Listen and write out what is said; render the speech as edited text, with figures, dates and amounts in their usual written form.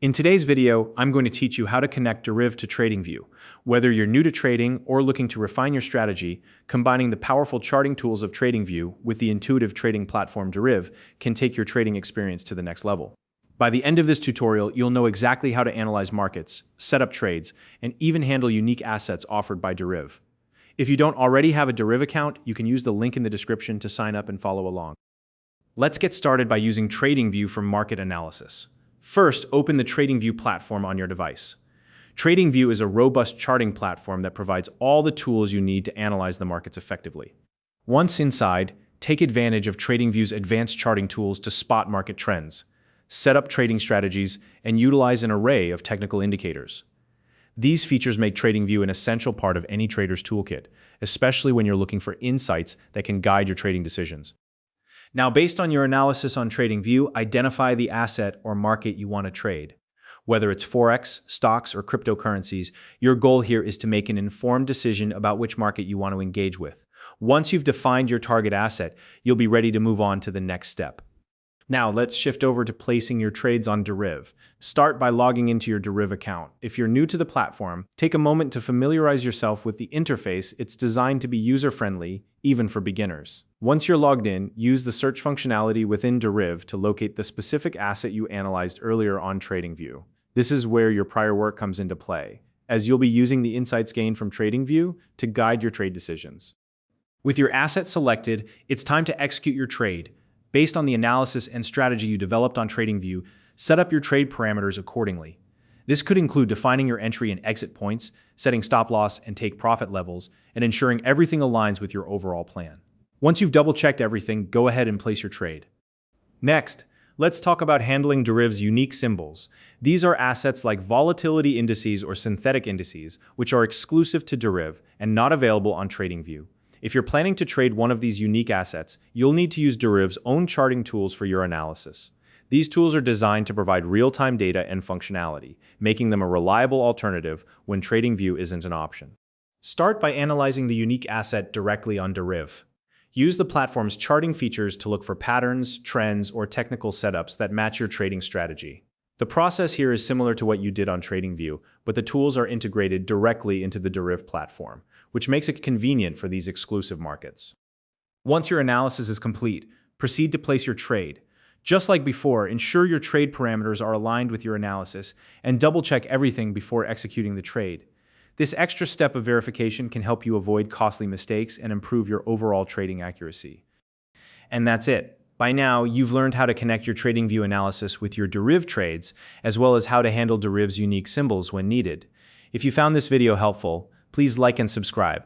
In today's video, I'm going to teach you how to connect Deriv to Tradingview. Whether you're new to trading or looking to refine your strategy, combining the powerful charting tools of Tradingview with the intuitive trading platform Deriv can take your trading experience to the next level. By the end of this tutorial, you'll know exactly how to analyze markets, set up trades, and even handle unique assets offered by Deriv. If you don't already have a Deriv account, you can use the link in the description to sign up and follow along. Let's get started by using Tradingview for market analysis. First, open the Tradingview platform on your device. Tradingview is a robust charting platform that provides all the tools you need to analyze the markets effectively. Once inside, take advantage of Tradingview's advanced charting tools to spot market trends, set up trading strategies, and utilize an array of technical indicators. These features make Tradingview an essential part of any trader's toolkit, especially when you're looking for insights that can guide your trading decisions. Now, based on your analysis on Tradingview, identify the asset or market you want to trade. Whether it's Forex, stocks, or cryptocurrencies, your goal here is to make an informed decision about which market you want to engage with. Once you've defined your target asset, you'll be ready to move on to the next step. Now, let's shift over to placing your trades on Deriv. Start by logging into your Deriv account. If you're new to the platform, take a moment to familiarize yourself with the interface. It's designed to be user-friendly, even for beginners. Once you're logged in, use the search functionality within Deriv to locate the specific asset you analyzed earlier on Tradingview. This is where your prior work comes into play, as you'll be using the insights gained from Tradingview to guide your trade decisions. With your asset selected, it's time to execute your trade. Based on the analysis and strategy you developed on Tradingview, set up your trade parameters accordingly. This could include defining your entry and exit points, setting stop loss and take profit levels, and ensuring everything aligns with your overall plan. Once you've double-checked everything, go ahead and place your trade. Next, let's talk about handling Deriv's unique symbols. These are assets like volatility indices or synthetic indices, which are exclusive to Deriv and not available on Tradingview. If you're planning to trade one of these unique assets, you'll need to use Deriv's own charting tools for your analysis. These tools are designed to provide real-time data and functionality, making them a reliable alternative when Tradingview isn't an option. Start by analyzing the unique asset directly on Deriv. Use the platform's charting features to look for patterns, trends, or technical setups that match your trading strategy. The process here is similar to what you did on Tradingview, but the tools are integrated directly into the Deriv platform, which makes it convenient for these exclusive markets. Once your analysis is complete, proceed to place your trade. Just like before, ensure your trade parameters are aligned with your analysis and double-check everything before executing the trade. This extra step of verification can help you avoid costly mistakes and improve your overall trading accuracy. And that's it. By now, you've learned how to connect your Tradingview analysis with your Deriv trades, as well as how to handle Deriv's unique symbols when needed. If you found this video helpful, please like and subscribe.